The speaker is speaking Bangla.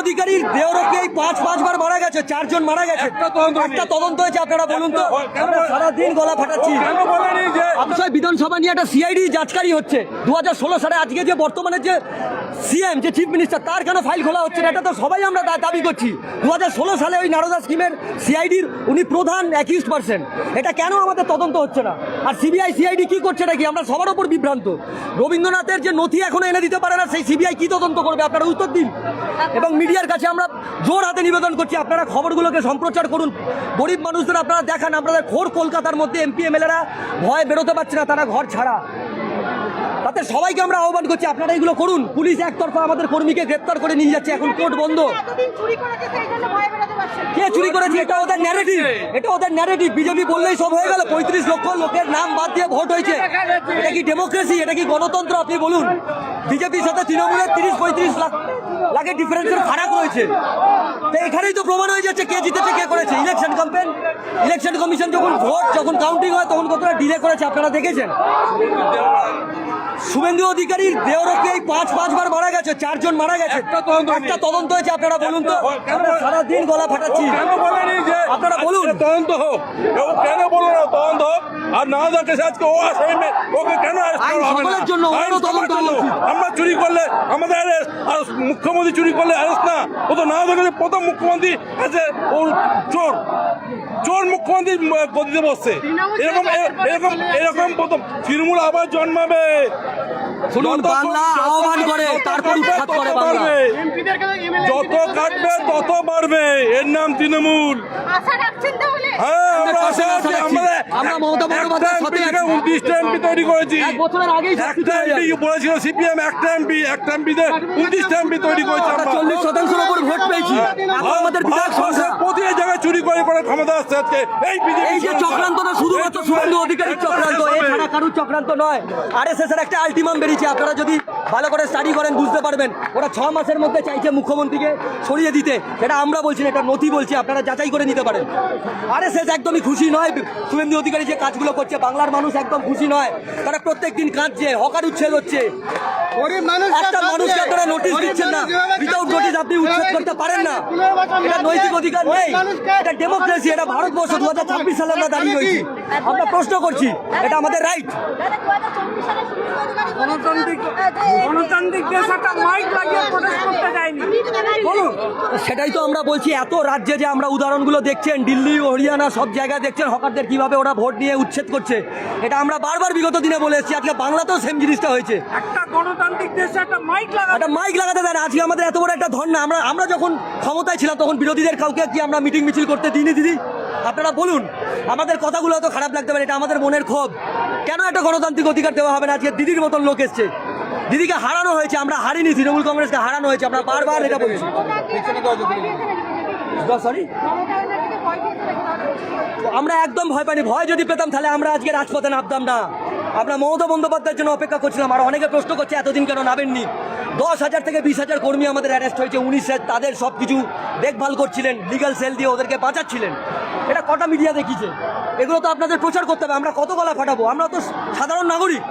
অধিকারীর দেহরক্ষী এই পাঁচবার মারা গেছে, 4 জন মারা গেছে, একটা তদন্ত হয়েছে। আপনারা বলুন তো, আমরা সারাদিন গলা ফাটাচ্ছি। আপনার বিধানসভা নিয়ে একটা সিআইডি যাচকারি হচ্ছে 2016 সালে। আজকে যে বর্তমানে যে সিএম, যে চিফ মিনিস্টার, তার কেন ফাইল খোলা হচ্ছে না? এটা তো সবাই আমরা দাবি করছি। 2016 সালে ওই নারদা স্কিমের সিআইডির উনি প্রধান অ্যাকিউজড পারসন, এটা কেন আমাদের তদন্ত হচ্ছে না? আর সিবিআই সিআইডি কি করছে নাকি? আমরা সবার ওপর বিভ্রান্ত। রবীন্দ্রনাথের যে নথি এখনো এনে দিতে পারে না, সেই সিবিআই কি তদন্ত করবে? আপনারা উত্তর দিন। এবং মিডিয়ার কাছে আমরা জোর হাতে নিবেদন করছি, আপনারা খবরগুলোকে সম্প্রচার করুন, গরিব মানুষদের আপনারা দেখান। আপনাদের ঘোর কলকাতার মধ্যে এমপি এমএলএরা ভয় বেরোতে পারছে না, তারা ঘর ছাড়া। তাতে সবাইকে আমরা আহ্বান করছি, আপনারা এগুলো করুন। পুলিশ একতরফা আমাদের কর্মীকে গ্রেপ্তার করে নিয়ে যাচ্ছে, এখন কোর্ট বন্ধ। কে চুরি করেছে? এটা ওদের ন্যারেটিভ, এটা ওদের ন্যারেটিভ। বিজেপি বললেই সব হয়ে গেল। 35 লক্ষ লোকের নাম বাদ দিয়ে ভোট হয়েছে। এটা কি ডেমোক্রেসি? এটা কি গণতন্ত্র? আপনি বলুন। বিজেপির সাথে তৃণমূলের 30-35 লাখের ডিফারেন্সের ফারাক রয়েছে। তো এখানেই তো প্রমাণ হয়ে যাচ্ছে কে জিতেছে, কে করেছে। ইলেকশন ক্যাম্পেইন, ইলেকশন কমিশন যখন কাউন্টিং হয় তখন কতটা ডিলে করেছে আপনারা দেখেছেন। শুভেন্দু অধিকারীর দেহরক্ষী এই পাঁচবার মারা গেছে, 4 জন মারা গেছে, একটা তদন্ত হয়েছে। আপনারা বলুন তো, আমরা সারাদিন গলা ফাটাচ্ছি। আপনারা বলুন তদন্ত হোক, কেন বলো না তদন্ত হোক? আর না যাচ্ছে আজকে ও আসামি, ওকে কেন সকলের জন্য তদন্ত হওয়া উচিত। আমরা চুরি করলে আমাদের অ্যারেস্ট, আর মুখ্যমন্ত্রী চুরি করলে অ্যারেস্ট না? ও তো না দেখে প্রথম মুখ্যমন্ত্রী আছে, ও চোর মুখ্যমন্ত্রী গদিতে বসছে। এরকম প্রথম তৃণমূল আবার জন্মাবে। শুনুন, বাংলা আহ্বান করে, তারপর উৎখাত করে বাংলা। যত কাটবে তত বাড়বে, এর নাম তৃণমূল। হ্যাঁ, আমরা মমতা বন্দ্যোপাধ্যায়ের সাথে 29টা এমপি তৈরি করেছি। এক বছরের আগেই একটা এমপি বলেছিল সিপিএম, একটা এমপিতে 29টা এমপি তৈরি করেছে। 40% উপর ভোট পেয়েছি। আমাদের বিধায়ক সংসদ প্রতি জায়গায় চুরি করে ক্ষমতা আসছে আজকে এই যে চক্রান্ত না, শুধুমাত্র শুভেন্দু অধিকারীর চক্রান্ত, এছাড়া কারুর চক্রান্ত নয়। আরএসএস এর একটা আলটিমাম বেরিয়েছে, আপনারা যদি ভালো করে স্টাডি করেন বুঝতে পারবেন। ওরা 6 মাসের মধ্যে চাইছে মুখ্যমন্ত্রীকে সরিয়ে দিতে। এটা আমরা বলছি না, এটা নথি বলছি, আপনারা যাচাই করে নিতে পারেন। আরএসএস একদমই খুশি নয় শুভেন্দু অধিকারী যে কাজগুলো করছে। বাংলার মানুষ একদম খুশি নয়। তারা প্রত্যেকদিন কাঁদছে, হকার উচ্ছেদ হচ্ছে। একটা মানুষকে আপনারা নোটিশ দিচ্ছেন না, উইদাউট নোটিশ আপনি উচ্ছেদ করতে পারেন না। এটা নৈতিক অধিকার নেই, এটা ডেমোক্রেসি, এটা ভারতবর্ষ। 2026 সালে আমরা দাঁড়িয়ে রয়েছি, আমরা প্রশ্ন করছি, এটা আমাদের রাইট। গণতান্ত্রিক দেশ একটা মাইক লাগিয়ে প্রোটেস্ট করতে যায়নি, বলুন। সেটাই তো আমরা বলছি। এত রাজ্যে যে আমরা উদাহরণগুলো দেখছেন, দিল্লি, হরিয়ানা, সব জায়গায় দেখছেন হকারদের কিভাবে ওরা ভোট নিয়ে উচ্ছেদ করছে। এটা আমরা বারবার বিগত দিনে বলে এসেছি। আজকে বাংলাতেও সেম জিনিসটা হয়েছে। একটা গণতান্ত্রিক দেশে একটা মাইক লাগাতে দেন। আজকে আমাদের এত বড় একটা ধর্ণা। আমরা যখন ক্ষমতায় ছিলাম তখন বিরোধীদের কাউকে কি আমরা মিটিং মিছিল করতে দিইনি দিদি? আপনারা বলুন। আমাদের কথাগুলো তো খারাপ লাগতে পারে, এটা আমাদের মনের ক্ষোভ। কেন একটা গণতান্ত্রিক অধিকার দেওয়া হবে না? আজকে দিদির মতন লোক এসছে, দিদিকে হারানো হয়েছে, আমরা হারিনি। তৃণমূল কংগ্রেসকে হারানো হয়েছে, আমরা বারবার এটা বলছি। সরি, আমরা একদম ভয় পাইনি। ভয় যদি পেতাম তাহলে আমরা আজকে রাজপথে নামতাম না। আমরা মমতা বন্দ্যোপাধ্যায়ের জন্য অপেক্ষা করছিলাম। আর অনেকে প্রশ্ন করছে এতদিন কেন নামেননি। 10,000 থেকে 20,000 কর্মী আমাদের অ্যারেস্ট হয়েছে। 19 তাদের সব কিছু দেখভাল করছিলেন, লিগাল সেল দিয়ে ওদেরকে বাঁচাচ্ছিলেন। এটা কটা মিডিয়া দেখিয়েছে? এগুলো তো আপনাদের প্রচার করতে হবে। আমরা কত গলা ফাটাবো? আমরা তো সাধারণ নাগরিক,